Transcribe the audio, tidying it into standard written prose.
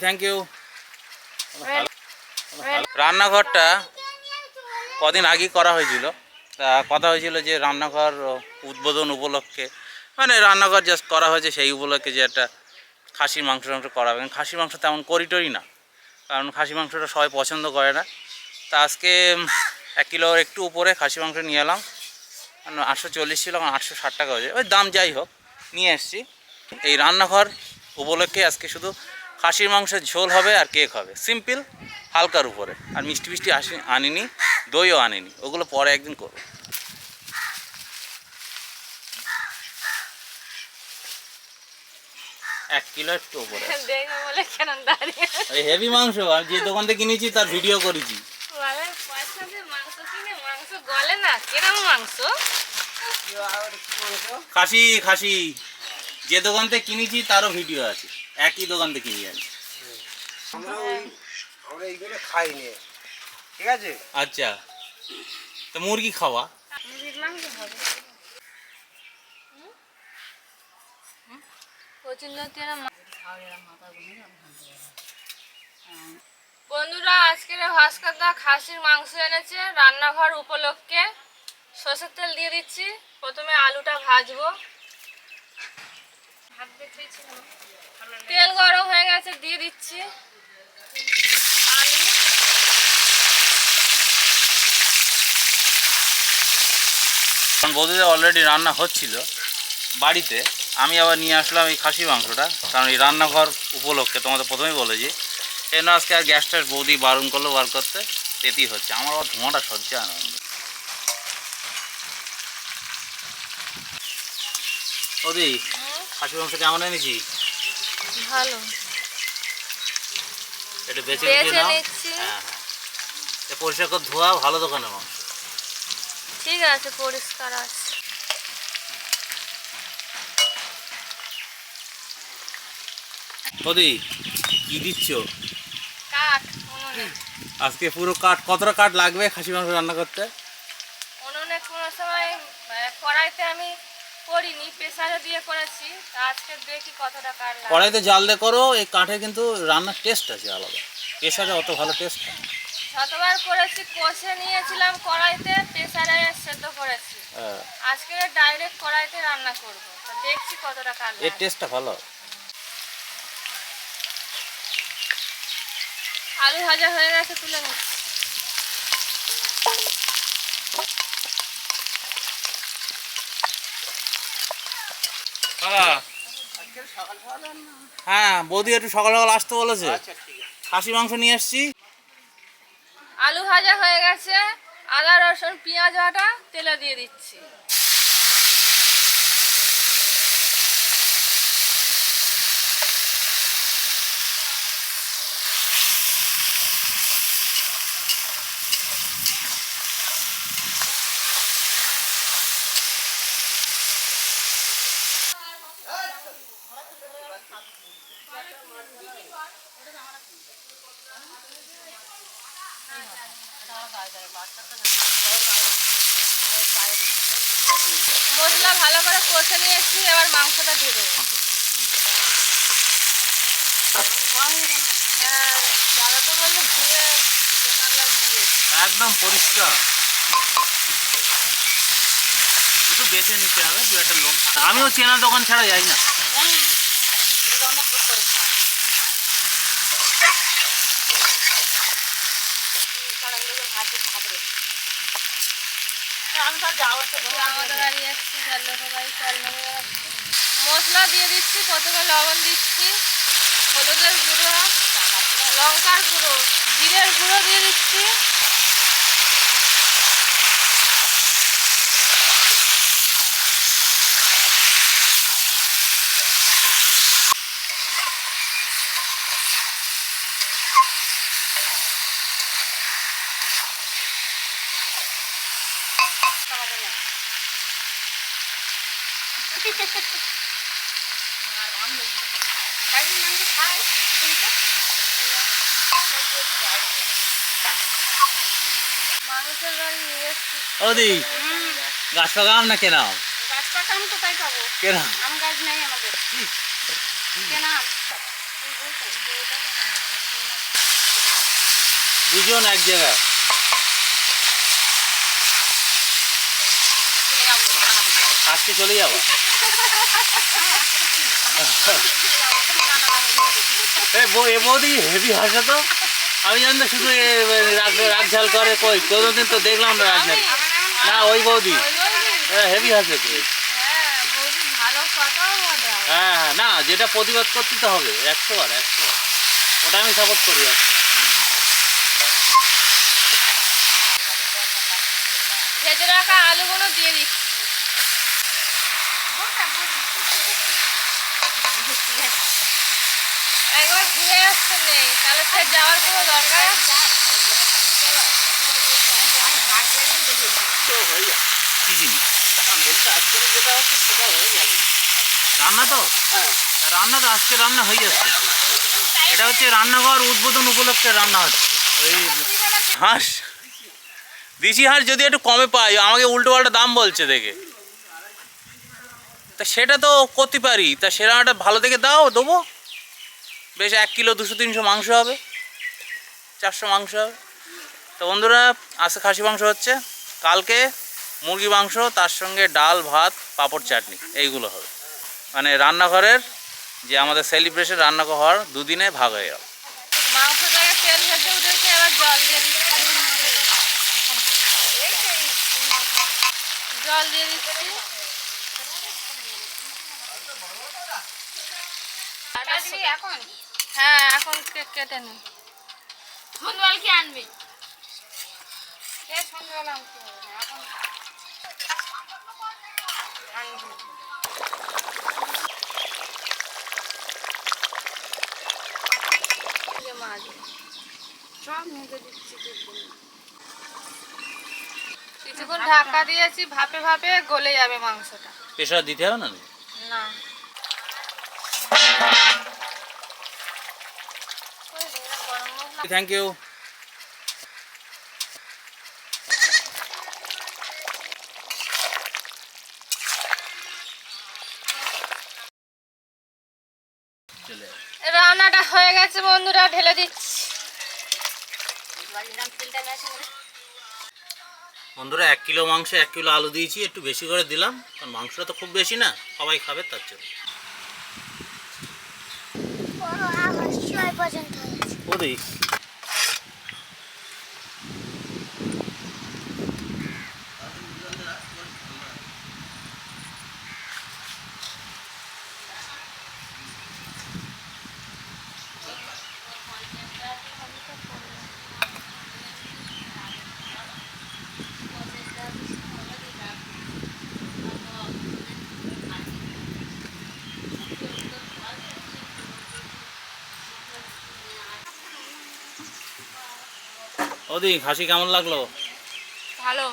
Thank you. রান্নাঘরটা কদিন আগেই করা হয়েছিল। তা কথা হয়েছিল যে রান্নাঘর উদ্বোধন উপলক্ষে, মানে রান্নাঘর জাস্ট করা হয়েছে সেই উপলক্ষে যে একটা খাসির মাংস করা হবে। খাসির মাংস তেমন করিটরি না, কারণ খাসি মাংসটা সবাই পছন্দ করে না। তা আজকে 1 কিলোর একটু উপরে খাসি মাংস নিয়ে এলাম। 840 ছিল, 860 টাকা হয়েছে, ওই দাম যাই হোক নিয়ে এসছি। এই রান্নাঘর উপলক্ষে আজকে শুধু খাসির মাংসের ঝোল হবে আর কেক হবে, সিম্পল হালকার উপরে। আর মিষ্টি মিষ্টি আনিনি, দইও আনিনি, ওগুলো পরে একদিন করবো। এক কিলো একটু উপরে হেভি মাংস। আমি যে দোকান থেকে কিনেছি তার ভিডিও করেছি। খাসি খাসি যে দোকান থেকে কিনেছি তারও ভিডিও আছে, একই দোকান থেকে কিনে আনি। আমরা এইগুলো খাই নি, ঠিক আছে? আচ্ছা, তো মুরগি খাওয়া বন্ধুরা, আজকের ভাস্করদা খাসির মাংস এনেছে রান্নাঘর উপলক্ষে। সরষের তেল দিয়ে দিচ্ছি, প্রথমে আলুটা ভাজবো। তেল গরম হয়ে গেছে, দিয়ে দিচ্ছি আলু। বৌদিদের অলরেডি রান্না হচ্ছিল বাড়িতে, আমি আবার নিয়ে আসলাম এই খাসি মাংসটা, কারণ এই রান্নাঘর উপলক্ষে তোমাদের প্রথমেই বলেছি। এই জন্য আজকে আর গ্যাসটা বৌদি বারণ করলো বার করতে, তেতেই হচ্ছে। আমার আবার ধোঁয়াটা সহ্য আনন্দ। বৌদি, খাসি মাংস কেমন এনেছি? ভালো, একটু বেছে নিচ্ছি। হ্যাঁ, পরিষ্কার করে ধোয়া, ভালো দোকানের মাংস। ঠিক আছে, পরিষ্কার আছে। বৌদি কি দিচ্ছ? কাঠ উনুনে। আজকে পুরো কাঠ, কতটা কাঠ লাগবে খাসি মাংস রান্না করতে? উনুনে কোনো সময় কড়াইতে আমি করিনি, প্রেসারে দিয়ে করেছি। আজকে দেখি কতটা কাঠ লাগে। কড়াইতে জাল দিয়ে করো, এই কাঠে কিন্তু রান্নার টেস্ট আছে আলাদা, প্রেসারে অত ভালো টেস্ট হয়। যতবার করেছি কষে নিয়েছিলাম কড়াইতে, প্রেসারে সেদ্ধ করেছি। আজকে ডাইরেক্ট কড়াইতে রান্না করব, তো দেখছি কতটা কাঠ লাগে। এর টেস্টটা ভালো। আলু ভাজা হয়ে গেছে, তুলে নিচ্ছি। হ্যাঁ, বৌদি একটু সকাল সকাল আসতে বলেছে। খাসি মাংস নিয়ে এসছি। আলু ভাজা হয়ে গেছে, আদা রসুন পেঁয়াজ বাটা তেলে দিয়ে দিচ্ছি। মশলা ভালো করে কষে নিয়েছি, এবার মাংসটা দিয়ে দেবো। একদম পরিষ্কার, শুধু বেছে নিতে হবে, দু একটা লোন। আমিও চেনা দোকান ছাড়া যাই না। মশলা দিয়ে দিচ্ছি, প্রথমে লবণ দিচ্ছি, হলুদের গুঁড়ো, লঙ্কার গুঁড়ো, জিরের গুঁড়ো দিয়ে দিচ্ছি। ওদি গাছ পাকাম না কেনাও? গাছ পাকাম কোথায় পাবো? কেনা আম গাছ নেই আমাদের, কেনা। দুজন এক জায়গায়। আজকে চলে যাবো। এ বৌদি হেভি হাসে তো। আমি জানি না শুধু রাগ ঝাল করে, কই কোনোদিন তো দেখলাম না রাগ ঝাল। না ওই বৌদি হেভি হাসে তো। হ্যাঁ হ্যাঁ, না যেটা প্রতিবাদ করতে তো হবে 100 বার 100 বার, ওটা আমি সাপোর্ট করি আজকে। ভেজে রাখা আলুগুলো দিয়ে দিচ্ছি। একবার ঘুরে আসতে নেই, তাহলে সে যাওয়ার কোনো দরকার আছে? কি জিনিস? রান্না তো রান্না তো আজকে রান্না হয়ে যাচ্ছে। এটা হচ্ছে রান্নাঘর উদ্বোধন উপলক্ষে রান্না হচ্ছে। ওই হাঁস দেশি হাঁস যদি একটু কমে পাই, আমাকে উল্টো পাল্টা দাম বলছে দেখে, তা সেটা তো করতে পারি। তা সেরকম একটা ভালো দেখে দাও, দেবো। বেশ 1 কিলো 200-300 মাংস হবে, 400 মাংস হবে। তো বন্ধুরা, আজকে খাসি মাংস হচ্ছে, কালকে মুরগি মাংস, তার সঙ্গে ডাল ভাত পাঁপড় চাটনি, এইগুলো হবে। মানে রান্নাঘরের যে আমাদের সেলিব্রেশন, রান্নাঘর দুদিনে ভাগ হয়ে গেল। মাংসটাকে তেল ভেজে উঠেছে, এবার জল দিয়ে দিচ্ছি। জল দিয়ে দিচ্ছি। হ্যাঁ, এখন কেটে নি। সন্ধ্যাবেলা কি আনবি? সন্ধ্যাবেলা আনতে হবে না, এখন আনবি। কিছুক্ষণ ঢাকা দিয়েছি, ভাপে ভাপে গলে যাবে মাংসটা। প্রেশার দিতে হবে না? না, থ্যাংক ইউ। রান্নাটা হয়ে গেছে বন্ধুরা, ঢেলে দিচ্ছি। বন্ধুরা 1 কিলো মাংস 1 কিলো আলু দিয়েছি, একটু বেশি করে দিলাম, কারণ মাংসটা তো খুব বেশি না, সবাই খাবে তার জন্য। ওদি খাসি কেমন লাগলো? ভালো।